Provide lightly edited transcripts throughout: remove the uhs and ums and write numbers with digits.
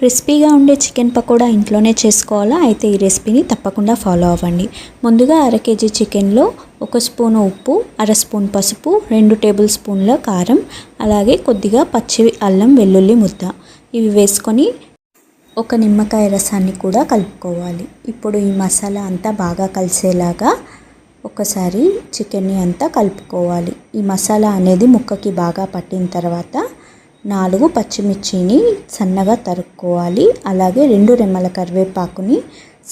క్రిస్పీగా ఉండే చికెన్ పకోడా ఇంట్లోనే చేసుకోవాలా? అయితే ఈ రెసిపీని తప్పకుండా ఫాలో అవ్వండి. ముందుగా అర కేజీ చికెన్లో 1 స్పూను ఉప్పు, అర స్పూన్ పసుపు, 2 టేబుల్ స్పూన్ల కారం, అలాగే కొద్దిగా పచ్చి అల్లం వెల్లుల్లి ముద్ద ఇవి వేసుకొని ఒక నిమ్మకాయ రసాన్ని కూడా కలుపుకోవాలి. ఇప్పుడు ఈ మసాలా అంతా బాగా కలిసేలాగా ఒకసారి చికెన్ని అంతా కలుపుకోవాలి. ఈ మసాలా అనేది ముక్కకి బాగా పట్టిన తర్వాత 4 పచ్చిమిర్చిని సన్నగా తరుక్కోవాలి. అలాగే 2 రెమ్మల కరివేపాకుని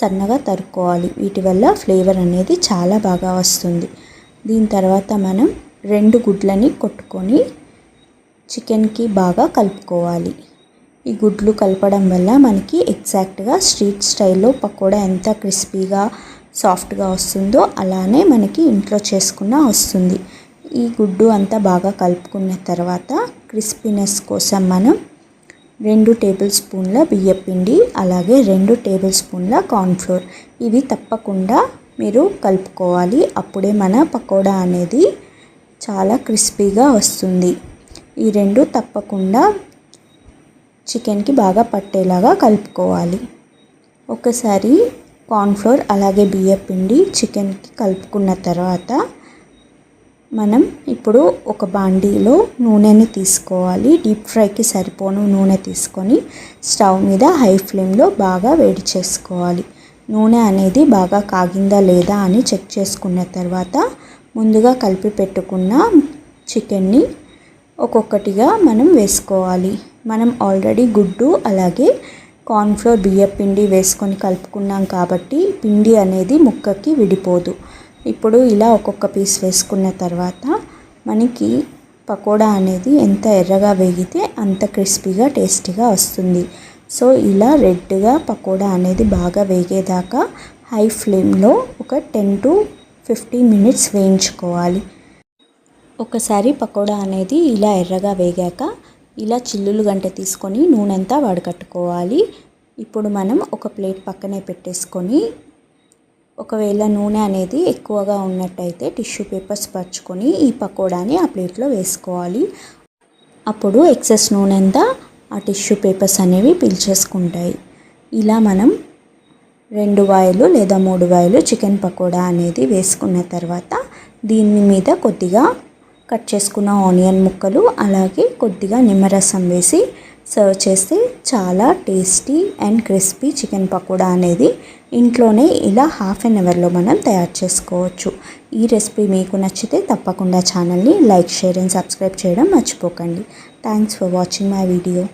సన్నగా తరుక్కోవాలి. వీటి వల్ల ఫ్లేవర్ అనేది చాలా బాగా వస్తుంది. దీని తర్వాత మనం 2 గుడ్లని కొట్టుకొని చికెన్కి బాగా కలుపుకోవాలి. ఈ గుడ్లు కలపడం వల్ల మనకి ఎగ్జాక్ట్గా స్ట్రీట్ స్టైల్లో పకోడా ఎంత క్రిస్పీగా సాఫ్ట్గా వస్తుందో అలానే మనకి ఇంట్లో చేసుకున్న వస్తుంది. ఈ గుడ్డు అంతా బాగా కలుపుకున్న తర్వాత క్రిస్పీనెస్ కోసం మనం 2 టేబుల్ స్పూన్ల బియ్యపిండి, అలాగే 2 టేబుల్ స్పూన్ల కార్న్ఫ్లోర్ ఇవి తప్పకుండా మీరు కలుపుకోవాలి. అప్పుడే మన పకోడా అనేది చాలా క్రిస్పీగా వస్తుంది. ఈ 2 తప్పకుండా చికెన్కి బాగా పట్టేలాగా కలుపుకోవాలి. ఒకసారి కార్న్ఫ్లోర్ అలాగే బియ్యపిండి చికెన్కి కలుపుకున్న తర్వాత మనం ఇప్పుడు ఒక బాండీలో నూనెని తీసుకోవాలి. డీప్ ఫ్రైకి సరిపోను నూనె తీసుకొని స్టవ్ మీద హై ఫ్లేమ్లో బాగా వేడి చేసుకోవాలి. నూనె అనేది బాగా కాగిందా లేదా అని చెక్ చేసుకున్న తర్వాత ముందుగా కలిపి పెట్టుకున్న చికెన్ని ఒక్కొక్కటిగా మనం వేసుకోవాలి. మనం ఆల్రెడీ గుడ్డు అలాగే కార్న్ఫ్లోర్ బియ్యపిండి వేసుకొని కలుపుకున్నాం కాబట్టి పిండి అనేది ముక్కకి విడిపోదు. ఇప్పుడు ఇలా ఒక్కొక్క పీస్ వేసుకున్న తర్వాత మనకి పకోడా అనేది ఎంత ఎర్రగా వేగితే అంత క్రిస్పీగా టేస్టీగా వస్తుంది. సో ఇలా రెడ్గా పకోడా అనేది బాగా వేగేదాకా హై ఫ్లేమ్లో ఒక 10 to 15 మినిట్స్ వేయించుకోవాలి. ఒకసారి పకోడా అనేది ఇలా ఎర్రగా వేగాక ఇలా చిల్లులు గంట తీసుకొని నూనె అంతా వడకట్టుకోవాలి. ఇప్పుడు మనం ఒక ప్లేట్ పక్కనే పెట్టేసుకొని ఒకవేళ నూనె అనేది ఎక్కువగా ఉన్నట్టయితే టిష్యూ పేపర్స్ పరుచుకొని ఈ పకోడాని ఆ ప్లేట్లో వేసుకోవాలి. అప్పుడు ఎక్సెస్ నూనె అంతా ఆ టిష్యూ పేపర్స్ అనేవి పీల్చేసుకుంటాయి. ఇలా మనం 2 వాయిలు లేదా 3 వాయిలు చికెన్ పకోడా అనేది వేసుకున్న తర్వాత దీని మీద కొద్దిగా కట్ చేసుకున్న ఆనియన్ ముక్కలు అలాగే కొద్దిగా నిమ్మరసం వేసి సర్వ్ చేస్తే చాలా tasty and crispy chicken pakoda అనేది ఇంట్లోనే ఇలా హాఫ్ అన్ అవర్లో మనం తయారు చేసుకోవచ్చు. ఈ రెసిపీ మీకు నచ్చితే తప్పకుండా ఛానల్ని లైక్, షేర్ అండ్ సబ్స్క్రైబ్ చేయడం మర్చిపోకండి. Thanks for watching my video.